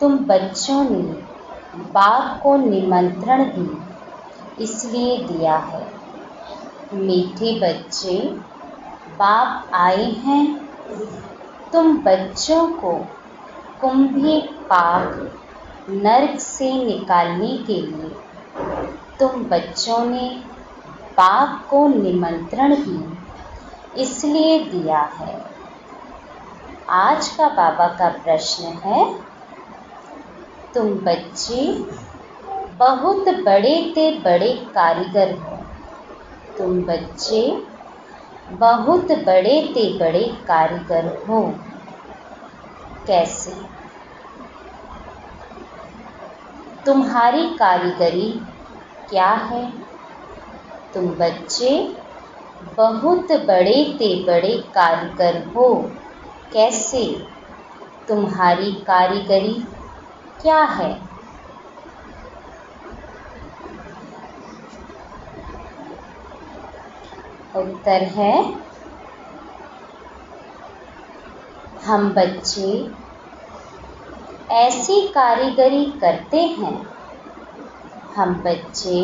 तुम बच्चों ने बाप को निमंत्रण भी इसलिए दिया है। मीठे बच्चे, बाप आए हैं तुम बच्चों को कुंभी पाप नर्क से निकालने के लिए। तुम बच्चों ने बाप को निमंत्रण भी इसलिए दिया है। आज का बाबा का प्रश्न है, तुम बच्चे बहुत बड़े ते बड़े कारीगर हो। तुम बच्चे बहुत बड़े ते बड़े कारीगर हो। कैसे? तुम्हारी कारीगरी क्या है? तुम बच्चे बहुत बड़े ते बड़े कारीगर हो। कैसे? तुम्हारी कारीगरी क्या है? उत्तर है, हम बच्चे ऐसी कारीगरी करते हैं। हम बच्चे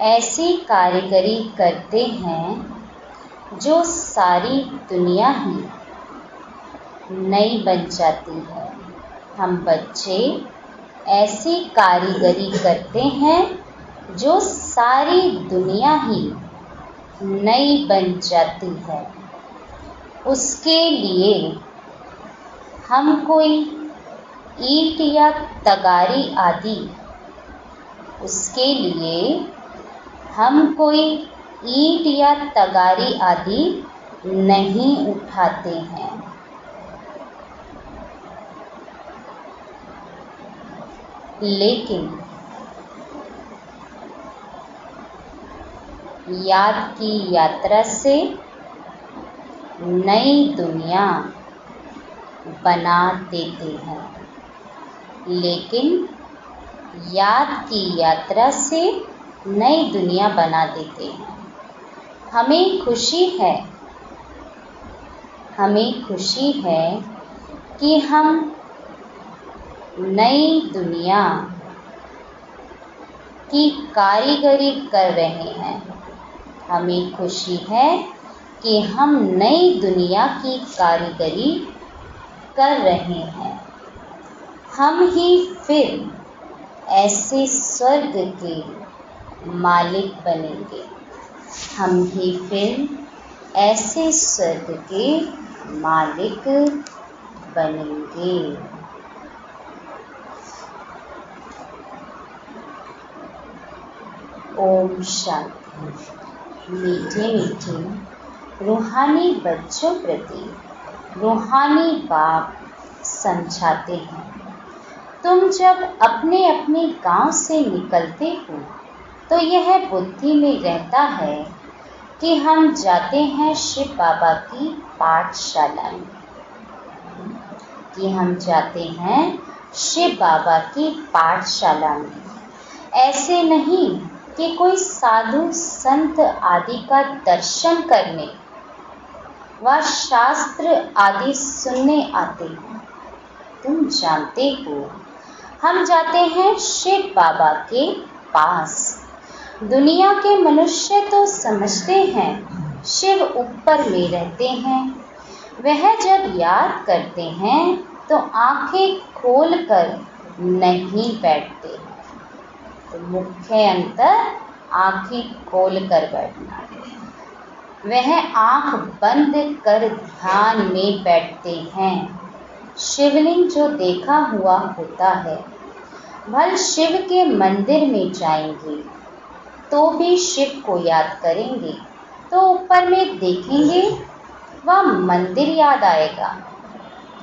ऐसी कारीगरी करते हैं जो सारी दुनिया ही नई बन जाती है। हम बच्चे ऐसी कारीगरी करते हैं जो सारी दुनिया ही नई बन जाती है। उसके लिए हम कोई ईंट या तगारी आदि उसके लिए हम कोई ईंट या तगारी आदि नहीं उठाते हैं। लेकिन याद की यात्रा से नई दुनिया बना देते हैं। लेकिन याद की यात्रा से नई दुनिया बना देते हैं। हमें खुशी है कि हम नई दुनिया की कारीगरी कर रहे हैं। हमें खुशी है कि हम नई दुनिया की कारीगरी कर रहे हैं। हम ही फिर ऐसे स्वर्ग के मालिक बनेंगे। हम ही फिर ऐसे स्वर्ग के मालिक बनेंगे। ओम शांति। मीठे मीठे रूहानी बच्चों प्रति रूहानी बाप समझाते हैं, तुम जब अपने अपने गांव से निकलते हो तो यह बुद्धि में रहता है कि हम जाते हैं शिव बाबा की पाठशाला में। शिव बाबा की पाठशाला में। ऐसे नहीं कि कोई साधु संत आदि का दर्शन करने व शास्त्र आदि सुनने आते हैं। तुम जानते हो, हम जाते हैं शिव बाबा के पास। दुनिया के मनुष्य तो समझते हैं शिव ऊपर में रहते हैं। वह जब याद करते हैं तो आंखें खोलकर नहीं बैठते। तो मुख्य अंतर आंखें खोलकर बैठना है। वह आंख बंद कर ध्यान में बैठते हैं। शिवलिंग जो देखा हुआ होता है, भल शिव के मंदिर में जाएंगे तो भी शिव को याद करेंगे तो ऊपर में देखेंगे वह मंदिर याद आएगा।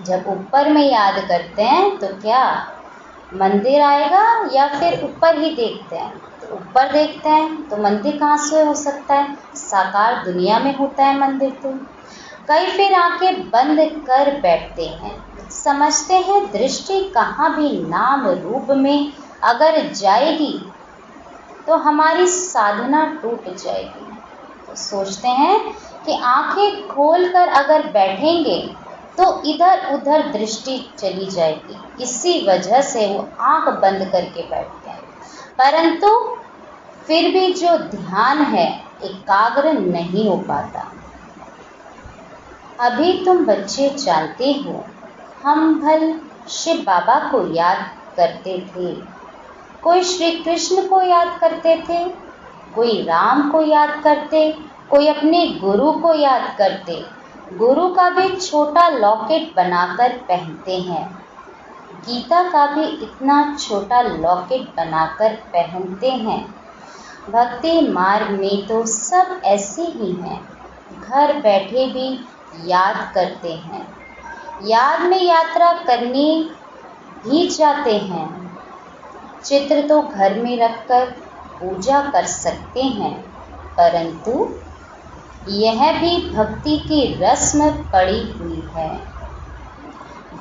जब ऊपर में याद करते हैं तो क्या मंदिर आएगा या फिर ऊपर ही देखते हैं? तो ऊपर देखते हैं तो मंदिर कहाँ से हो सकता है? साकार दुनिया में होता है मंदिर। तो कई फिर आंखें बंद कर बैठते हैं, समझते हैं दृष्टि कहाँ भी नाम रूप में अगर जाएगी तो हमारी साधना टूट जाएगी। तो सोचते हैं कि आंखें खोलकर अगर बैठेंगे तो इधर उधर दृष्टि चली जाएगी। इसी वजह से वो आंख बंद करके बैठते हैं, परंतु फिर भी जो ध्यान है एकाग्र नहीं हो पाता। अभी तुम बच्चे जानते हो, हम भल शिव बाबा को याद करते थे, कोई श्री कृष्ण को याद करते थे, कोई राम को याद करते, कोई अपने गुरु को याद करते। गुरु का भी छोटा लॉकेट बनाकर पहनते हैं, गीता का भी इतना छोटा लॉकेट बनाकर पहनते हैं। भक्ति मार्ग में तो सब ऐसे ही हैं, घर बैठे भी याद करते हैं, याद में यात्रा करने भी जाते हैं। चित्र तो घर में रखकर पूजा कर सकते हैं, परंतु यह भी भक्ति की रस्म पड़ी हुई है।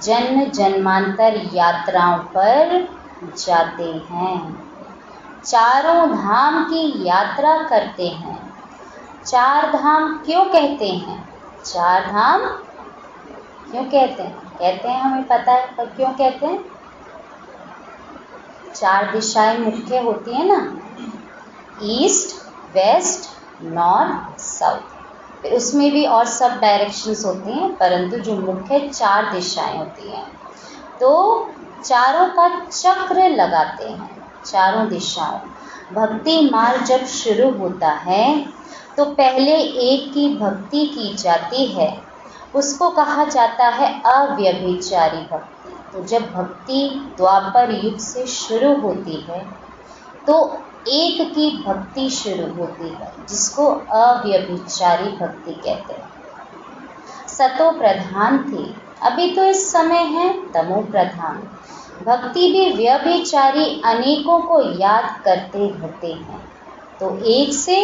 जन्म जन्मांतर यात्राओं पर जाते हैं, चारों धाम की यात्रा करते हैं। चार धाम क्यों कहते हैं? चार धाम क्यों कहते हैं? कहते हैं हमें पता है, पर क्यों कहते हैं? चार दिशाएं मुख्य होती है ना, ईस्ट, वेस्ट, नॉर्थ, साउथ। फिर उसमें भी और सब डायरेक्शंस होते हैं, परंतु जो मुख्य चार दिशाएं होती हैं, तो चारों का चक्र लगाते हैं, चारों दिशाओं। भक्ति मार्ग जब शुरू होता है तो पहले एक की भक्ति की जाती है, उसको कहा जाता है अव्यभिचारी भक्ति। तो जब भक्ति द्वापर युग से शुरू होती है तो एक की भक्ति शुरू होती है, जिसको अव्यभिचारी भक्ति कहते हैं। सतो प्रधान थी, अभी तो इस समय है तमो प्रधान। भक्ति भी व्यभिचारी अनेकों को याद करते रहते हैं, तो एक से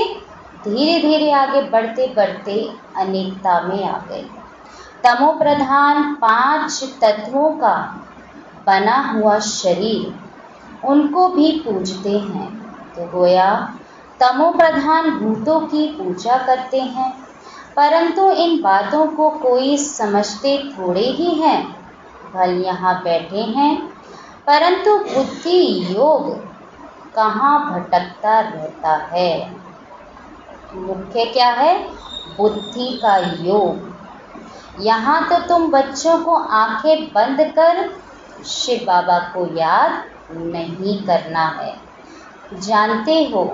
धीरे धीरे आगे बढ़ते बढ़ते अनेकता में आ गए। तमो प्रधान 5 तत्वों का बना हुआ शरीर, उनको भी पूजते हैं। तो गोया तमो प्रधान भूतों की पूजा करते हैं, परंतु इन बातों को कोई समझते थोड़े ही हैं। भल यहाँ बैठे हैं, परंतु बुद्धि योग कहाँ भटकता रहता है। मुख्य क्या है? बुद्धि का योग। यहाँ तो तुम बच्चों को आंखें बंद कर शिव बाबा को याद नहीं करना है। जानते हो,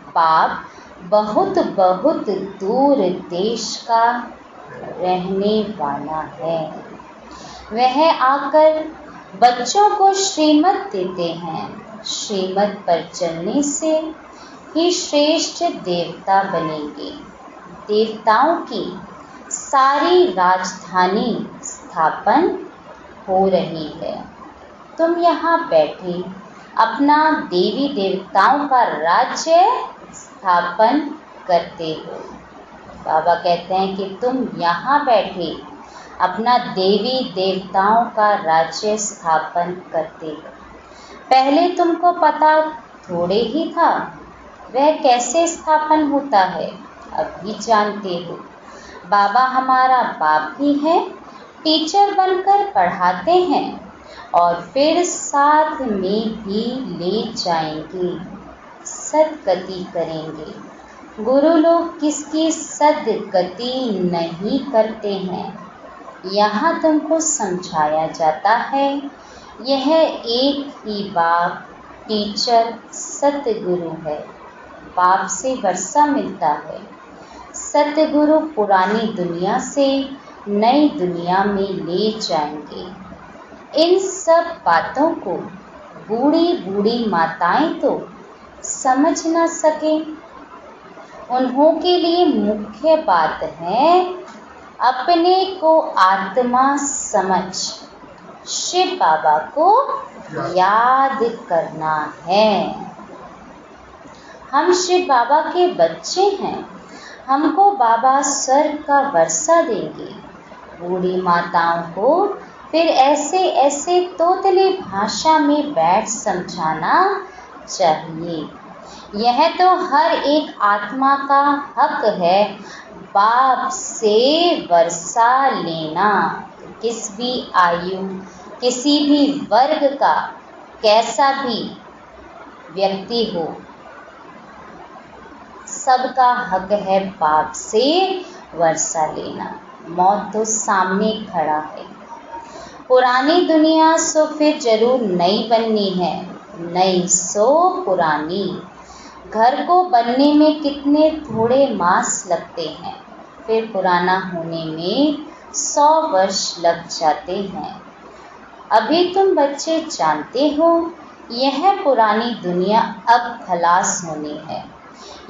बाप बहुत बहुत दूर देश का रहने वाला है। वह आकर बच्चों को श्रीमत देते हैं। श्रीमत पर चलने से ही श्रेष्ठ देवता बनेंगे। देवताओं की सारी राजधानी स्थापन हो रही है। तुम यहाँ बैठे अपना देवी देवताओं का राज्य स्थापन करते हो। बाबा कहते हैं कि तुम यहाँ बैठे अपना देवी देवताओं का राज्य स्थापन करते हो। पहले तुमको पता थोड़े ही था वह कैसे स्थापन होता है, अभी जानते हो। बाबा हमारा बाप भी है, टीचर बनकर पढ़ाते हैं और फिर साथ में भी ले जाएंगे, सदगति करेंगे। गुरु लोग किसकी सदगति नहीं करते हैं, यहाँ तुमको समझाया जाता है। यह एक ही बाप टीचर सतगुरु है। बाप से वर्षा मिलता है। सतगुरु पुरानी दुनिया से नई दुनिया में ले जाएंगे। इन सब बातों को बूढ़ी बूढ़ी माताएं तो समझ न सके। उन्हों के लिए मुख्य बात है अपने को आत्मा समझ शिव बाबा को याद करना है। हम शिव बाबा के बच्चे हैं, हमको बाबा स्वर्ग का वर्षा देंगे। बूढ़ी माताओं को फिर ऐसे ऐसे तोतली भाषा में बैठ समझाना चाहिए। यह तो हर एक आत्मा का हक है बाप से वर्षा लेना। किस भी आयु, किसी भी वर्ग का कैसा भी व्यक्ति हो, सबका हक है बाप से वर्षा लेना। मौत तो सामने खड़ा है। पुरानी दुनिया सो फिर जरूर नई बननी है, नई सो पुरानी। घर को बनने में कितने थोड़े मास लगते हैं, फिर पुराना होने में 100 वर्ष लग जाते हैं। अभी तुम बच्चे जानते हो, यह पुरानी दुनिया अब खलास होनी है।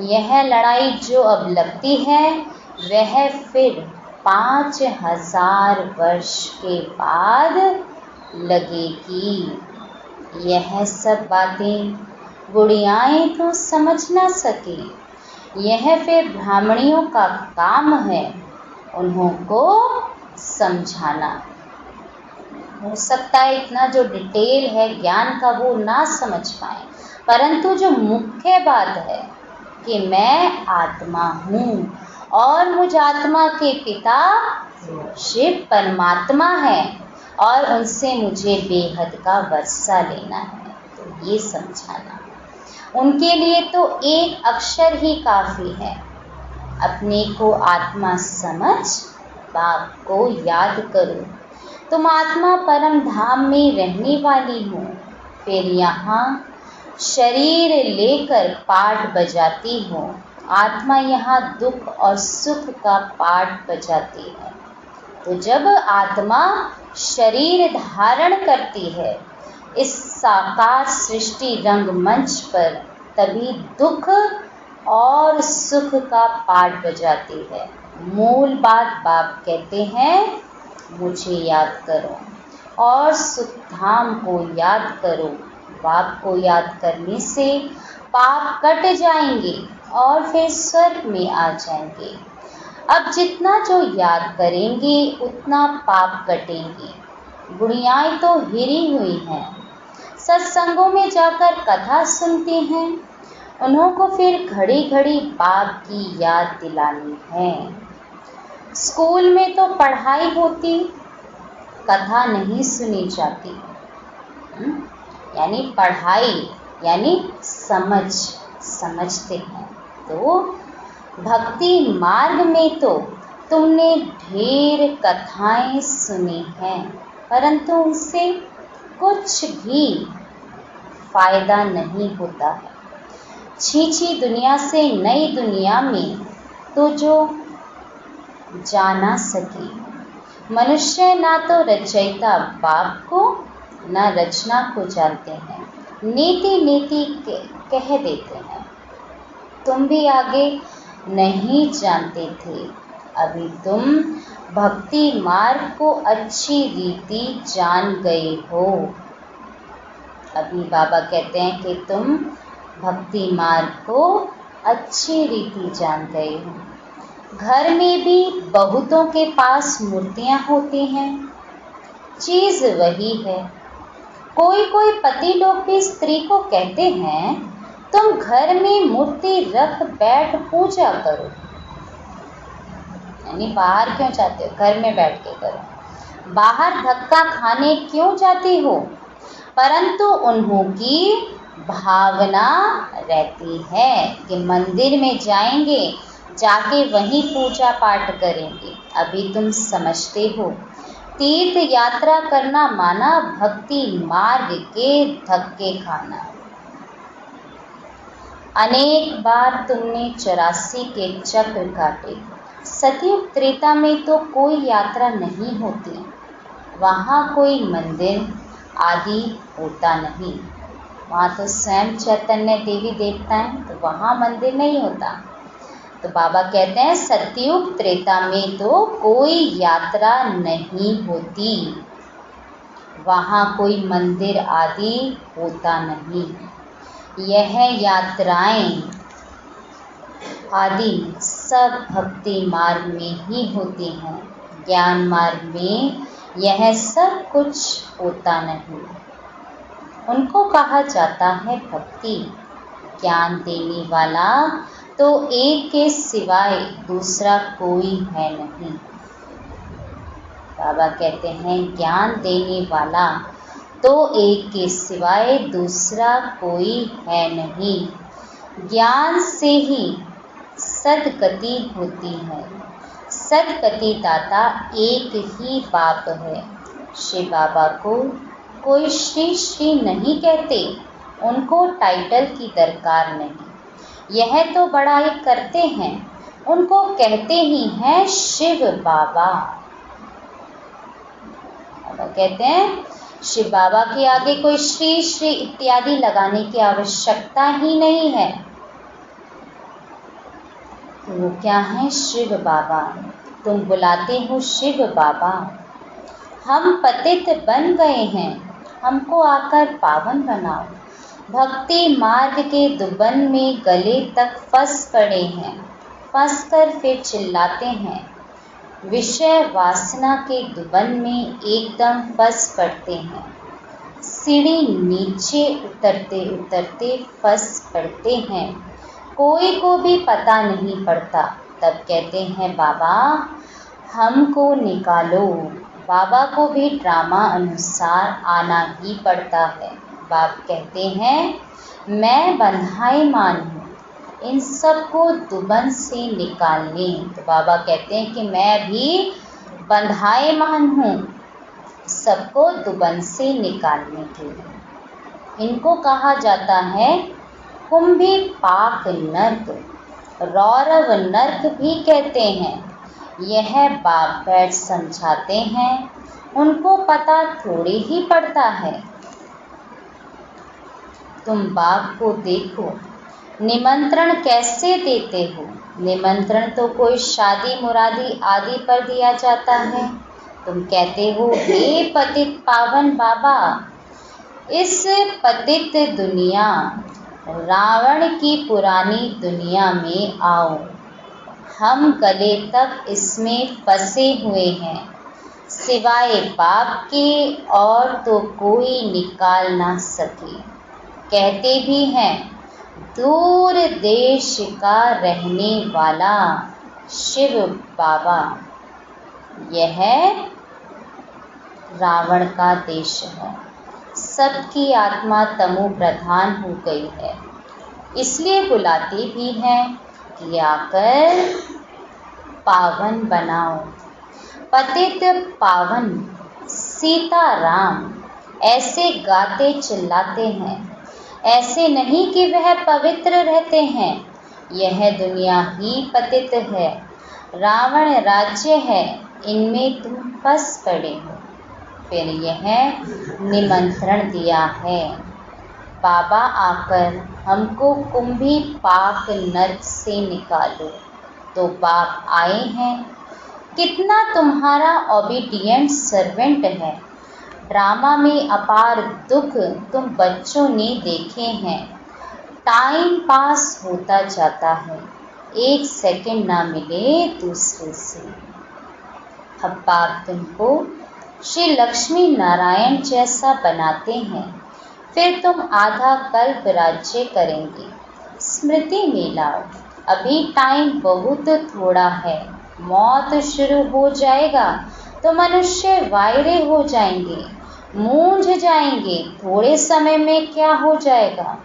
यह लड़ाई जो अब लगती है, वह फिर 5000 वर्ष के बाद लगेगी। यह सब बातें गुड़ियाएं तो समझ ना सके, यह फिर ब्राह्मणियों का काम है उन्हों को समझाना। हो सकता है इतना जो डिटेल है ज्ञान का वो ना समझ पाए, परंतु जो मुख्य बात है कि मैं आत्मा हूँ और मुझ आत्मा के पिता शिव परमात्मा है और उनसे मुझे बेहद का वर्षा लेना है, तो ये समझाना। उनके लिए तो एक अक्षर ही काफ़ी है। अपने को आत्मा समझ बाप को याद करो। तुम आत्मा परम धाम में रहने वाली हो, फिर यहाँ शरीर लेकर पाठ बजाती हो। आत्मा यहाँ दुख और सुख का पाठ बजाती है। तो जब आत्मा शरीर धारण करती है इस साकार सृष्टि रंगमंच पर, तभी दुख और सुख का पाठ बजाती है। मूल बात बाप कहते हैं, मुझे याद करो और सुख धाम को याद करो। बाप को याद करने से पाप कट जाएंगे और फिर स्वर्ग में आ जाएंगे। अब जितना जो याद करेंगे उतना पाप कटेंगे। गुड़ियाएं तो हिरी हुई हैं, सत्संगों में जाकर कथा सुनती हैं, उन्हों को फिर घड़ी घड़ी बाप की याद दिलानी है। स्कूल में तो पढ़ाई होती, कथा नहीं सुनी जाती। यानी पढ़ाई यानी समझते हैं। तो भक्ति मार्ग में तो तुमने ढेर कथाएं सुनी हैं, परंतु उनसे कुछ भी फायदा नहीं होता है। छी दुनिया से नई दुनिया में तो जो जा ना सके। मनुष्य ना तो रचयिता बाप को ना रचना को जानते हैं, नीति नीति कह देते हैं। तुम भी आगे नहीं जानते थे, अभी तुम भक्ति मार्ग को अच्छी रीति जान गए हो। अभी बाबा कहते हैं कि तुम भक्ति मार्ग को अच्छी रीति जान गए हो। घर में भी बहुतों के पास मूर्तियां होती हैं, चीज वही है। कोई कोई पति लोग भी स्त्री को कहते हैं, तुम घर में मूर्ति रख बैठ पूजा करो। यानी बाहर क्यों जाते हो, घर में बैठ के करो। बाहर धक्का खाने क्यों जाती हो? परंतु उन्हों की भावना रहती है कि मंदिर में जाएंगे, जाके वहीं पूजा पाठ करेंगे। अभी तुम समझते हो, तीर्थ यात्रा करना माना भक्ति मार्ग के धक्के खाना। अनेक बार तुमने 84 के चक्र काटे। सतयुग त्रेता में तो कोई यात्रा नहीं होती, वहाँ कोई मंदिर आदि होता नहीं। वहाँ तो स्वयं चैतन्य देवी देवता हैं, तो वहाँ मंदिर नहीं होता। तो बाबा कहते हैं सतयुग त्रेता में तो कोई यात्रा नहीं होती, वहाँ कोई मंदिर आदि होता नहीं। यह यात्राएं आदि सब भक्ति मार्ग में ही होती हैं। ज्ञान मार्ग में यह सब कुछ होता नहीं। उनको कहा जाता है भक्ति। ज्ञान देने वाला तो एक के सिवाय दूसरा कोई है नहीं। बाबा कहते हैं ज्ञान देने वाला तो एक के सिवाय दूसरा कोई है नहीं। ज्ञान से ही सदगति होती है। सदगति दाता एक ही बाप है। श्री बाबा को कोई श्री श्री नहीं कहते, उनको टाइटल की दरकार नहीं। यह तो बड़ाई करते हैं, उनको कहते ही हैं शिव बाबा। बाबा कहते हैं शिव बाबा के आगे कोई श्री श्री इत्यादि लगाने की आवश्यकता ही नहीं है। तो वो क्या है? शिव बाबा। तुम बुलाते हो शिव बाबा। हम पतित बन गए हैं, हमको आकर पावन बनाओ। भक्ति मार्ग के दुबन में गले तक फंस पड़े हैं, फंस कर फिर चिल्लाते हैं। विषय वासना के दुबन में एकदम फंस पड़ते हैं। सीढ़ी नीचे उतरते उतरते फंस पड़ते हैं। कोई को भी पता नहीं पड़ता। तब कहते हैं बाबा हमको निकालो। बाबा को भी ड्रामा अनुसार आना ही पड़ता है। बाप कहते हैं मैं बंधाईमान हूँ इन सबको दुबन से निकालने। तो बाबा कहते हैं कि मैं भी बंधाईमान हूँ सबको दुबन से निकालने के लिए। इनको कहा जाता है कुंभी पाक नर्क, रौरव नर्क भी कहते हैं। यह बाप बैठ समझाते हैं, उनको पता थोड़ी ही पड़ता है। तुम बाप को देखो, निमंत्रण कैसे देते हो। निमंत्रण तो कोई शादी मुरादी आदि पर दिया जाता है। तुम कहते हो हे पतित पावन बाबा, इस पतित दुनिया रावण की पुरानी दुनिया में आओ। हम गले तक इसमें फंसे हुए हैं, सिवाय बाप के और तो कोई निकाल ना सके। कहते भी हैं दूर देश का रहने वाला शिव बाबा। यह रावण का देश है। सबकी आत्मा तमो प्रधान हो गई है, इसलिए बुलाते भी हैं कि आकर पावन बनाओ। पतित पावन सीताराम ऐसे गाते चिल्लाते हैं। ऐसे नहीं कि वह पवित्र रहते हैं। यह दुनिया ही पतित है, रावण राज्य है, इनमें तुम फंस पड़े हो। फिर यह निमंत्रण दिया है बाबा आकर हमको कुंभी पाक नर्क से निकालो। तो बाप आए हैं। कितना तुम्हारा ओबीडिएंट सर्वेंट है। ड्रामा में अपार दुख तुम बच्चों ने देखे हैं। टाइम पास होता जाता है, एक सेकंड ना मिले दूसरे से। अब बाप तुमको श्री लक्ष्मी नारायण जैसा बनाते हैं, फिर तुम आधा कल्प राज्य करेंगे। स्मृति में लाओ, अभी टाइम बहुत थोड़ा है। मौत शुरू हो जाएगा तो मनुष्य वायरे हो जाएंगे, मूंझ जाएंगे। थोड़े समय में क्या हो जाएगा,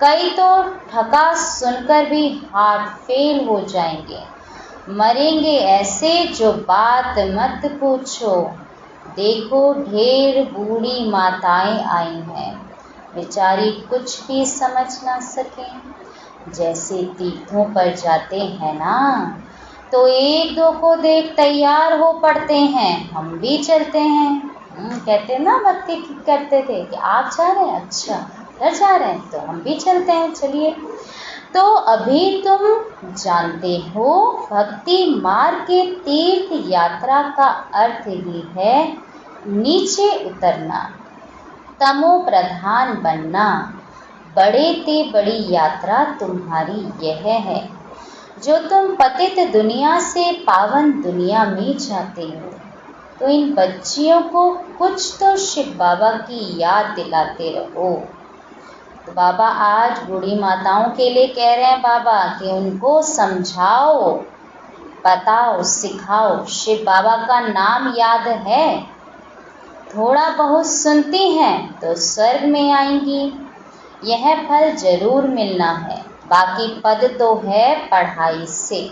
कई तो ठका सुनकर भी हार्ट फेल हो जाएंगे। मरेंगे ऐसे जो बात मत पूछो। देखो ढेर बूढ़ी माताएं आई हैं, बेचारी कुछ भी समझ ना सकें। जैसे तीर्थों पर जाते हैं ना, तो एक दो को देख तैयार हो पड़ते हैं, हम भी चलते हैं। कहते ना भक्ति करते थे कि आप जा रहे हैं, अच्छा उधर जा रहे हैं तो हम भी चलते हैं, चलिए। तो अभी तुम जानते हो भक्ति मार्ग के तीर्थ यात्रा का अर्थ ही है नीचे उतरना, तमो प्रधान बनना। बड़े ते बड़ी यात्रा तुम्हारी यह है जो तुम पतित दुनिया से पावन दुनिया में जाते हो। तो इन बच्चियों को कुछ तो शिव बाबा की याद दिलाते रहो। तो बाबा आज बूढ़ी माताओं के लिए कह रहे हैं बाबा कि उनको समझाओ, बताओ, सिखाओ, शिव बाबा का नाम याद है? थोड़ा बहुत सुनती हैं तो स्वर्ग में आएंगी। यह फल जरूर मिलना है, बाकी पद तो है पढ़ाई से,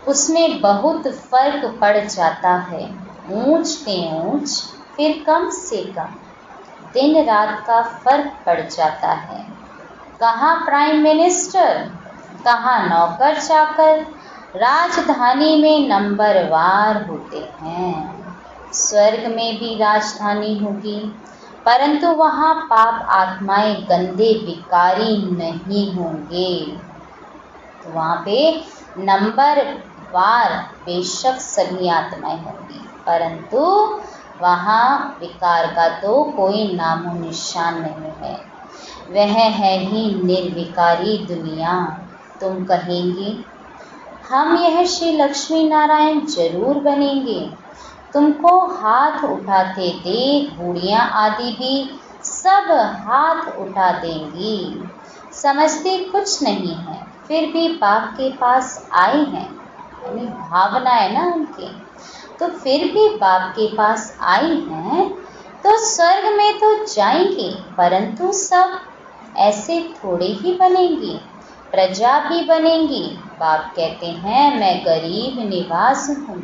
उसमें बहुत फर्क पड़ जाता है। ऊंच से ऊंच फिर कम से कम दिन रात का फर्क पड़ जाता है। कहाँ प्राइम मिनिस्टर, कहाँ नौकर चाकर, राजधानी में नंबरवार होते हैं। स्वर्ग में भी राजधानी होगी, परंतु वहाँ पाप आत्माएं गंदे विकारी नहीं होंगे। तो वहाँ पे नंबरवार बेशक सभी आत्माएं होंगी, परंतु वहाँ विकार का तो कोई नामो निशान नहीं है। वह है ही निर्विकारी दुनिया। तुम कहेंगी हम यह श्री लक्ष्मी नारायण जरूर बनेंगे। तुमको हाथ उठाते देख बूढ़ियाँ आदि भी सब हाथ उठा देंगी। समझते कुछ नहीं है, फिर भी बाप के पास आए हैं, यानी भावना है ना उनकी, तो फिर भी बाप के पास आई हैं तो स्वर्ग में तो जाएंगे, परंतु सब ऐसे थोड़े ही बनेंगी, प्रजा भी बनेंगी। बाप कहते हैं मैं गरीब निवास हूँ,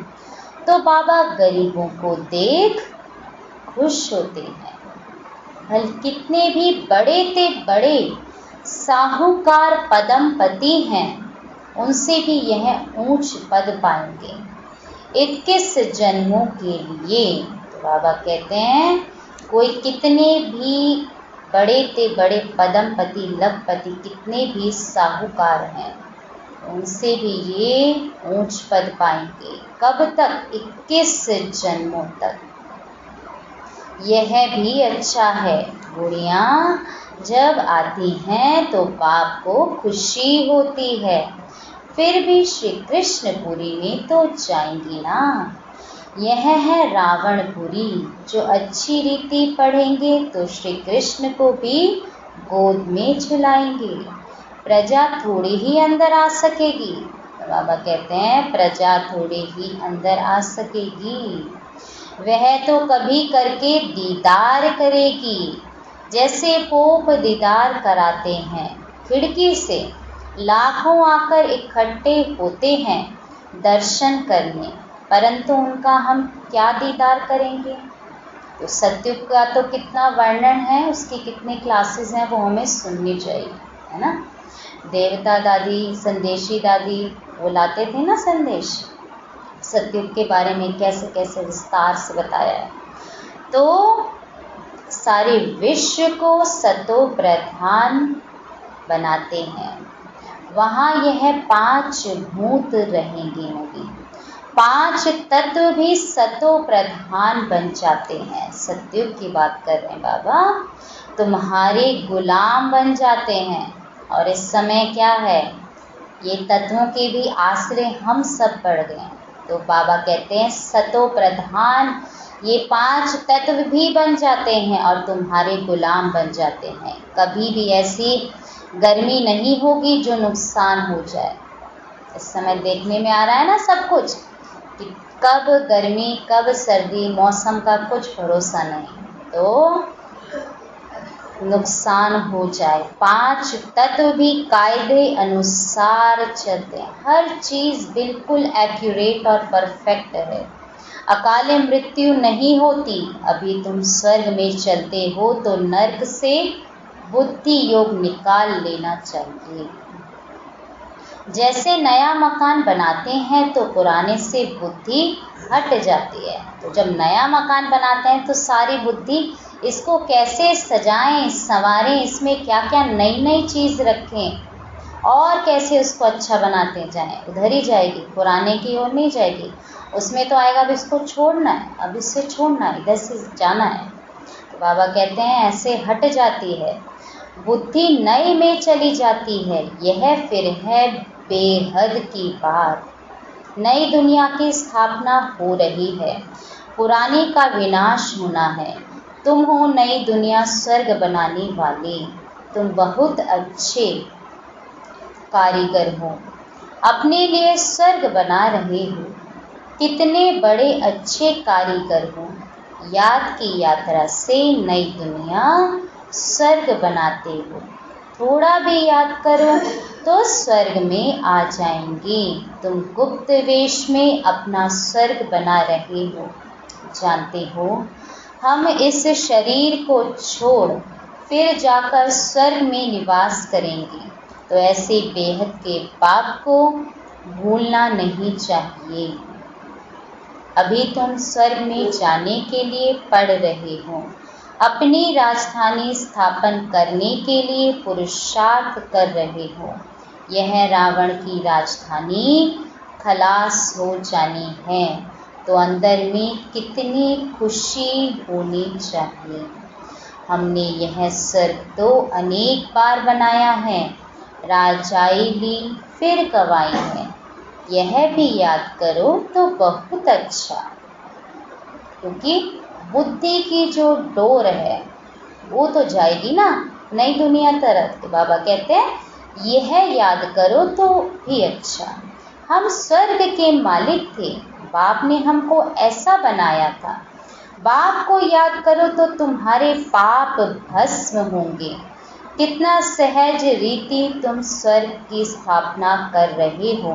तो बाबा गरीबों को देख खुश होते हैं। भल कितने भी बड़े ते बड़े साहूकार पदमपति हैं, उनसे भी यह ऊंच पद पाएंगे 21 जन्मों के लिए। तो बाबा कहते हैं कोई कितने भी बड़े ते बड़े पदमपति लखपति कितने भी साहूकार हैं, उनसे भी ये ऊंच पद पाएंगे। कब तक? 21 जन्मों तक। यह भी अच्छा है। बुढ़ियाँ जब आती हैं तो बाप को खुशी होती है, फिर भी श्री कृष्णपुरी में तो जाएंगी ना। यह है रावणपुरी, जो अच्छी रीति पढ़ेंगे तो श्री कृष्ण को भी गोद में झुलाएंगे। प्रजा थोड़ी ही अंदर आ सकेगी। तो बाबा कहते हैं प्रजा थोड़ी ही अंदर आ सकेगी, वह तो कभी करके दीदार करेगी। जैसे पोप दीदार कराते हैं खिड़की से, लाखों आकर इकट्ठे होते हैं दर्शन करने, परंतु उनका हम क्या दीदार करेंगे। तो सत्युग का तो कितना वर्णन है, उसकी कितने क्लासेस हैं, वो हमें सुननी चाहिए, है ना। देवता दादी, संदेशी दादी वो लाते थे ना संदेश, सत्युग के बारे में कैसे कैसे विस्तार से बताया है। तो सारे विश्व को सतो प्रधान बनाते हैं। वहाँ यह 5 भूत रहेंगे नहीं, 5 तत्व भी सतो प्रधान बन जाते हैं। सत्युग की बात कर रहे हैं बाबा, तुम्हारे गुलाम बन जाते हैं। और इस समय क्या है, ये तत्वों के भी आश्रय हम सब पड़ गए। तो बाबा कहते हैं सतो प्रधान ये 5 तत्व भी बन जाते हैं और तुम्हारे गुलाम बन जाते हैं। कभी भी ऐसी गर्मी नहीं होगी जो नुकसान हो जाए। इस समय देखने में आ रहा है ना सब कुछ, कि कब गर्मी कब सर्दी, मौसम का कुछ भरोसा नहीं, तो नुकसान हो जाए। 5 तत्व भी कायदे अनुसार चलते हैं, हर चीज़ बिल्कुल एक्यूरेट और परफेक्ट है। अकाले मृत्यु नहीं होती। अभी तुम स्वर्ग में चलते हो तो नर्क से बुद्धि योग निकाल लेना चाहिए। जैसे नया मकान बनाते हैं तो पुराने से बुद्धि हट जाती है। तो जब नया मकान बनाते हैं तो सारी बुद्धि इसको कैसे सजाएं संवारें, इसमें क्या क्या नई नई चीज़ रखें और कैसे उसको अच्छा बनाते जाएं, उधर ही जाएगी, पुराने की ओर नहीं जाएगी। उसमें तो आएगा अब इसको छोड़ना है, अब इससे छोड़ना है, इधर से जाना है। तो बाबा कहते हैं ऐसे हट जाती है बुद्धि, नए में चली जाती है। यह फिर है बेहद की बात। नई दुनिया की स्थापना हो रही है, पुरानी का विनाश होना है। तुम हो नई दुनिया स्वर्ग बनाने वाले, तुम बहुत अच्छे कारीगर हो। अपने लिए स्वर्ग बना रहे हो। कितने बड़े अच्छे कारीगर हो। याद की यात्रा से नई दुनिया स्वर्ग बनाते हो। थोड़ा भी याद करो तो स्वर्ग में आ जाएंगे। तुम गुप्त वेश में अपना स्वर्ग बना रहे हो। जानते हो, हम इस शरीर को छोड़ फिर जाकर स्वर्ग में निवास करेंगे। तो ऐसे बेहद के पाप को भूलना नहीं चाहिए। अभी तुम स्वर्ग में जाने के लिए पढ़ रहे हो। अपनी राजधानी स्थापन करने के लिए पुरुषार्थ कर रहे हो। यह रावण की राजधानी खलास हो जानी है तो अंदर में कितनी खुशी होनी चाहिए। हमने यह स्वर्ग तो अनेक बार बनाया है, राजाई ली फिर गंवाई है। यह भी याद करो तो बहुत अच्छा, क्योंकि बुद्धि की जो डोर है वो तो जाएगी ना नई दुनिया तरफ। तो बाबा कहते हैं यह याद करो तो भी अच्छा। हम स्वर्ग के मालिक थे, बाप ने हमको ऐसा बनाया था। बाप को याद करो तो तुम्हारे पाप भस्म होंगे। कितना सहज रीति तुम स्वर्ग की स्थापना कर रहे हो।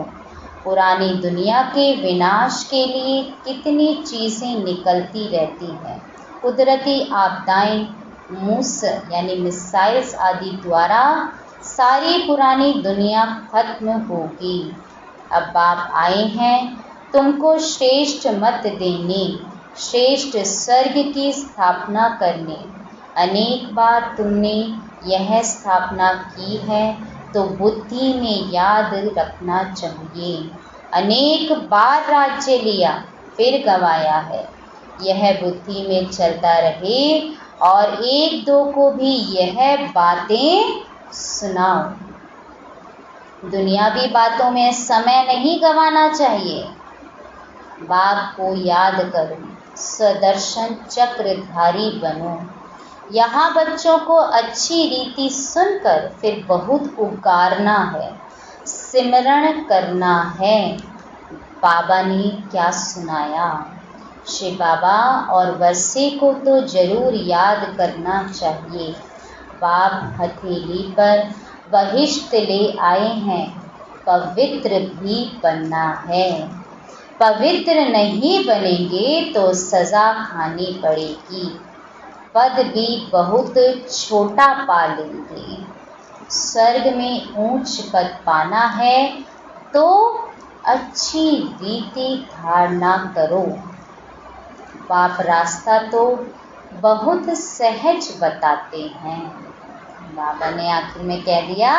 पुरानी दुनिया के विनाश के लिए कितनी चीज़ें निकलती रहती हैं। कुदरती आपदाएं, मूस यानी मिसाइल्स आदि द्वारा सारी पुरानी दुनिया खत्म होगी। अब बाप आए हैं तुमको श्रेष्ठ मत देने, श्रेष्ठ स्वर्ग की स्थापना करने। अनेक बार तुमने यह स्थापना की है तो बुद्धि में याद रखना चाहिए। अनेक बार राज्य लिया फिर गंवाया है। यह बुद्धि में चलता रहे और एक दो को भी यह बातें सुनाओ। दुनियावी बातों में समय नहीं गंवाना चाहिए। बाप को याद करो, सदर्शन चक्रधारी बनो। यहाँ बच्चों को अच्छी रीति सुनकर फिर बहुत उगारना है, सिमरण करना है। बाबा ने क्या सुनाया। श्री बाबा और वर्षे को तो जरूर याद करना चाहिए। बाप हथेली पर बहिष्ट ले आए हैं, पवित्र भी बनना है। पवित्र नहीं बनेंगे तो सजा खानी पड़ेगी, पद भी बहुत छोटा पा लेंगे। स्वर्ग में ऊंच पद पाना है तो अच्छी रीति धारणा करो। बाप रास्ता तो बहुत सहज बताते हैं। बाबा ने आखिर में कह दिया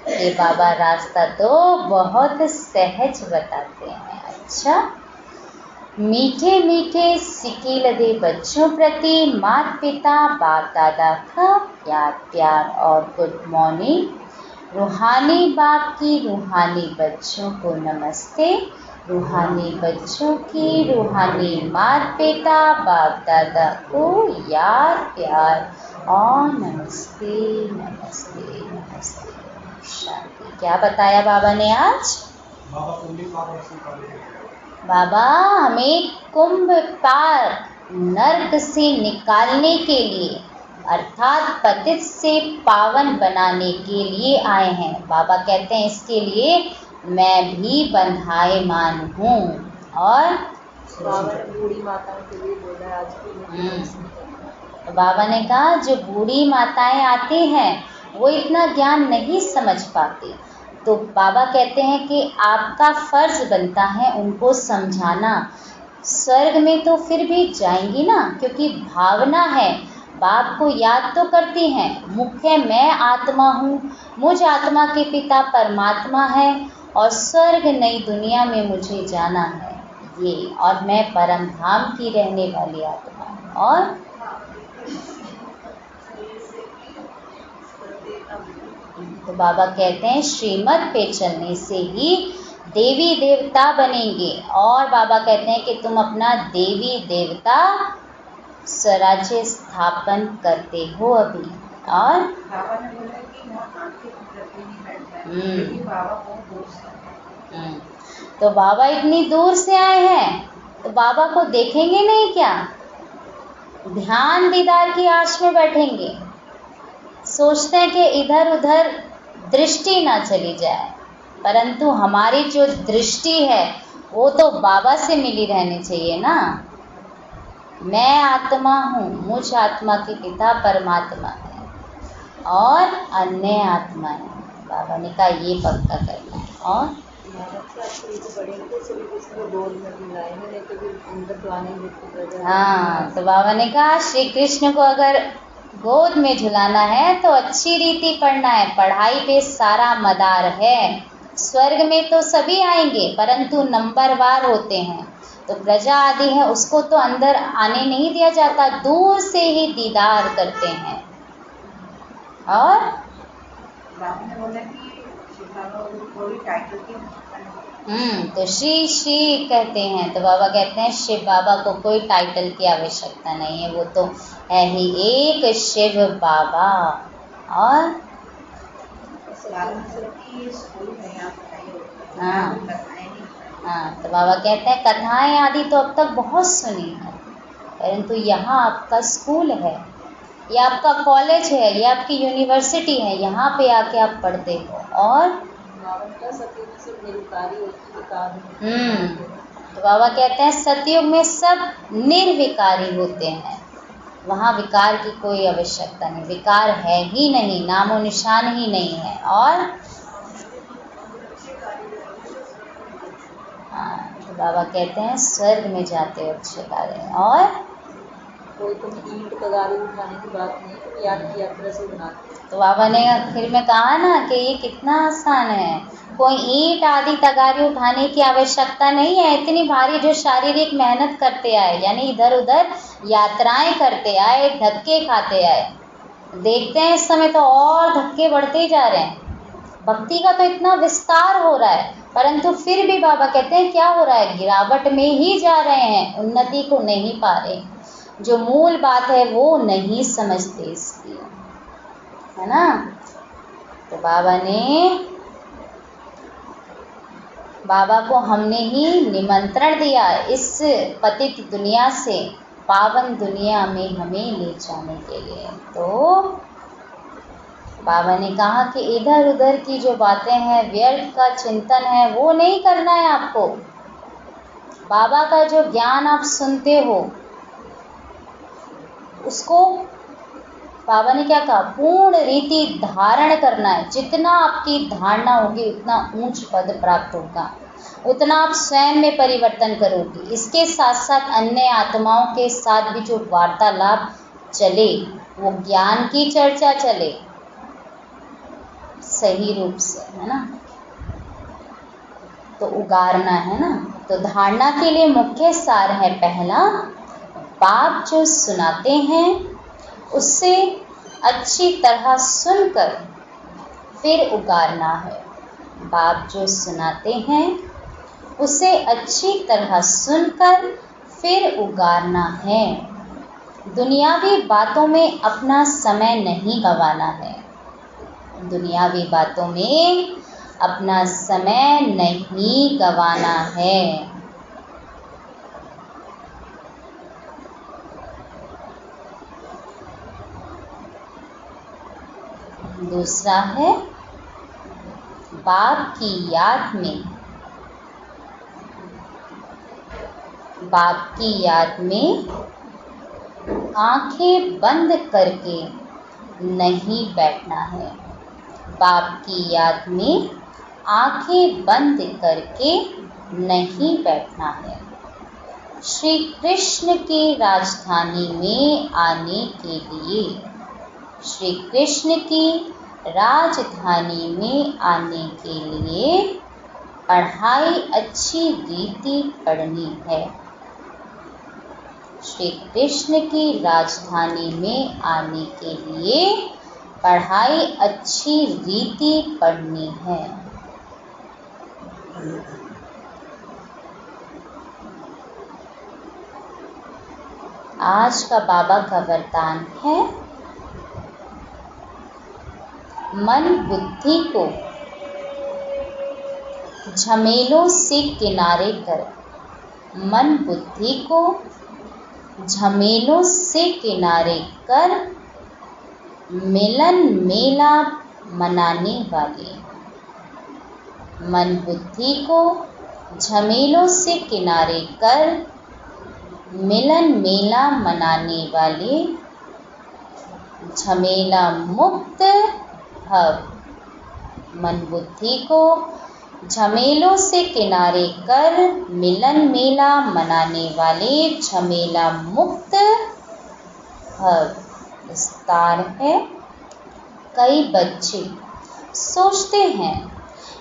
कि बाबा रास्ता तो बहुत सहज बताते हैं। अच्छा, मीठे मीठे सिकीलदे बच्चों प्रति माता पिता बाप दादा का प्यार और गुड मॉर्निंग। रूहानी बाप की रूहानी बच्चों को नमस्ते। रूहानी बच्चों की रूहानी माता पिता बाप दादा को याद प्यार और नमस्ते नमस्ते नमस्ते। शांति। क्या बताया बाबा ने आज? बाबा हमें कुंभ पार नर्क से निकालने के लिए अर्थात पतित से पावन बनाने के लिए आए हैं। बाबा कहते हैं इसके लिए मैं भी बंधायमान हूँ। और बूढ़ी माताओं के लिए बोला आज तो बाबा ने कहा जो बूढ़ी माताएं आती हैं वो इतना ज्ञान नहीं समझ पाती, तो बाबा कहते हैं कि आपका फर्ज बनता है उनको समझाना। स्वर्ग में तो फिर भी जाएंगी ना, क्योंकि भावना है। बाप को याद तो करती हैं, मुख्य मैं आत्मा हूँ, मुझ आत्मा के पिता परमात्मा है और स्वर्ग नई दुनिया में मुझे जाना है ये, और मैं परम धाम की रहने वाली आत्मा हूँ। और तो बाबा कहते हैं श्रीमत पे चलने से ही देवी देवता बनेंगे। और बाबा कहते हैं कि तुम अपना देवी देवता स्वराज्य स्थापन करते हो अभी। और बाबा ने बोला कि वहाँ आंखें प्रति नहीं बैठ जाए, लेकिन बाबा बहुत दोस्त है। तो बाबा इतनी दूर से आए हैं तो बाबा को देखेंगे नहीं क्या? ध्यान दीदार की आश में बैठेंगे, सोचते हैं कि इधर उधर दृष्टि ना चली जाए, परंतु हमारी जो दृष्टि है वो तो बाबा से मिली रहनी चाहिए ना। मैं आत्मा हूँ, मुझ आत्मा के पिता परमात्मा है और अन्य आत्मा है। बाबा ने कहा ये पक्का करना है। और हाँ, तो बाबा ने कहा श्री कृष्ण को अगर गोद में झुलाना है तो अच्छी रीति पढ़ना है, पढ़ाई पे सारा मदार है। स्वर्ग में तो सभी आएंगे परंतु नंबरवार होते हैं, तो प्रजा आदि है उसको तो अंदर आने नहीं दिया जाता, दूर से ही दीदार करते हैं। और तो श्री श्री कहते हैं, तो बाबा कहते हैं शिव बाबा को कोई टाइटल की आवश्यकता नहीं है, वो तो है ही एक शिव बाबा। और हाँ, तो बाबा कहते हैं कथाएं आदि तो अब तक बहुत सुनी है, परंतु यहाँ आपका स्कूल है, ये आपका कॉलेज है, ये आपकी यूनिवर्सिटी है, यहाँ पे आके आप पढ़ते हो। और तो बाबा कहते हैं सतयुग में सब निर्विकारी होते हैं, वहाँ विकार की कोई आवश्यकता नहीं, विकार है ही नहीं, नामो निशान ही नहीं है। और हाँ, तो बाबा कहते हैं स्वर्ग में जाते हो अच्छे कार्य। और कोई तुम ईंट तगारी उठाने की बात नहीं, तुम याद की यात्रा से बनाते। तो बाबा ने आखिर में कहा ना कि ये कितना आसान है, कोई ईंट आदि तगारी उठाने की आवश्यकता नहीं है। इतनी भारी जो शारीरिक मेहनत करते आए, यानी इधर उधर यात्राएं करते आए, धक्के खाते आए, देखते हैं इस समय तो और धक्के बढ़ते ही जा रहे हैं। भक्ति का तो इतना विस्तार हो रहा है, परंतु फिर भी बाबा कहते हैं क्या हो रहा है, गिरावट में ही जा रहे हैं, उन्नति को नहीं पा रहे। जो मूल बात है वो नहीं समझते, इसलिए है ना। तो बाबा को हमने ही निमंत्रण दिया इस पतित दुनिया से पावन दुनिया में हमें ले जाने के लिए। तो बाबा ने कहा कि इधर उधर की जो बातें हैं, व्यर्थ का चिंतन है, वो नहीं करना है आपको। बाबा का जो ज्ञान आप सुनते हो उसको बाबा ने क्या कहा, पूर्ण रीति धारण करना है। जितना आपकी धारणा होगी उतना ऊंच पद प्राप्त होगा, उतना आप स्वयं में परिवर्तन करोगे। इसके साथ साथ अन्य आत्माओं के साथ भी जो वार्तालाप चले, वो ज्ञान की चर्चा चले सही रूप से, है ना। तो उगारना है ना। तो धारणा के लिए मुख्य सार है, पहला बाप जो सुनाते हैं उससे अच्छी तरह सुनकर फिर उगारना है। बाप जो सुनाते हैं उसे अच्छी तरह सुनकर फिर उगारना है। दुनियावी बातों में अपना समय नहीं गंवाना है, दुनियावी बातों में अपना समय नहीं गंवाना है। दूसरा है बाप की याद में आंखें बंद करके नहीं बैठना है। बाप की याद में आंखें बंद करके नहीं बैठना है। श्री कृष्ण की राजधानी में आने के लिए, श्री कृष्ण की राजधानी में आने के लिए पढ़ाई अच्छी रीति पढ़नी है। श्री कृष्ण की राजधानी में आने के लिए पढ़ाई अच्छी रीति पढ़नी है। आज का बाबा का वरदान है, मन बुद्धि को झमेलों से किनारे कर, मन बुद्धि को झमेलों से किनारे कर, मिलन मेला मनाने वाले। मन बुद्धि को झमेलों से किनारे कर, मिलन मेला मनाने वाले, झमेला मुक्त भव। मन बुद्धि को झमेलों से किनारे कर, मिलन मेला मनाने वाले, झमेला मुक्त भव। विस्तार है। कई बच्चे सोचते हैं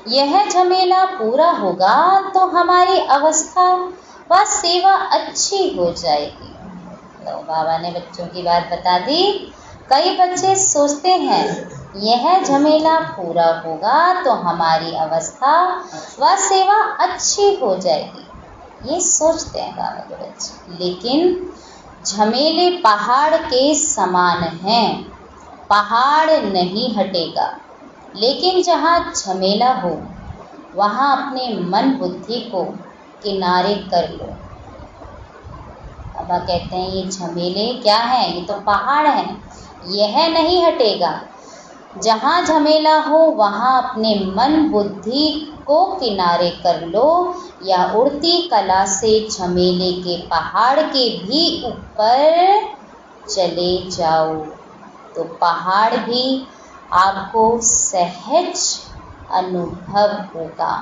यह झमेला पूरा होगा तो हमारी अवस्था व सेवा अच्छी हो जाएगी। तो बाबा ने बच्चों की बात बता दी। कई बच्चे सोचते हैं यह झमेला पूरा होगा तो हमारी अवस्था व सेवा अच्छी हो जाएगी। ये सोचते हैं बाबा के बच्चे, लेकिन झमेले पहाड़ के समान हैं। पहाड़ नहीं हटेगा, लेकिन जहाँ झमेला हो वहाँ अपने मन बुद्धि को किनारे कर लो। बाबा कहते हैं ये झमेले क्या हैं? ये तो पहाड़ हैं, यह नहीं हटेगा। जहाँ झमेला हो वहाँ अपने मन बुद्धि को किनारे कर लो, या उड़ती कला से झमेले के पहाड़ के भी ऊपर चले जाओ तो पहाड़ भी आपको सहज अनुभव होगा।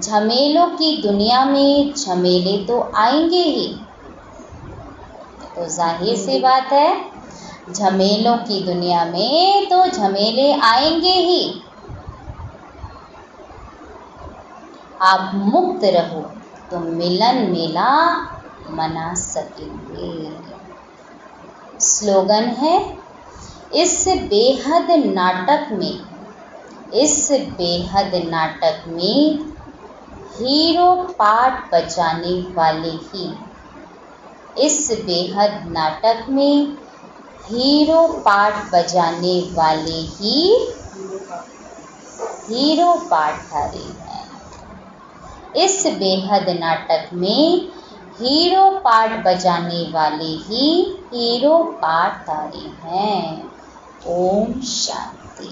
झमेलों की दुनिया में झमेले तो आएंगे ही, तो जाहिर सी बात है झमेलों की दुनिया में तो झमेले आएंगे ही। आप मुक्त रहो तो मिलन मेला मना सकेंगे। स्लोगन है, इस बेहद नाटक में हीरो पार्ट बजाने वाले ही। इस बेहद नाटक में हीरो पार्ट बजाने वाले ही हीरो पार्टधारी हैं। इस बेहद नाटक में हीरो पार्ट बजाने वाले ही हीरो पार्टधारी हैं। ओम शांति।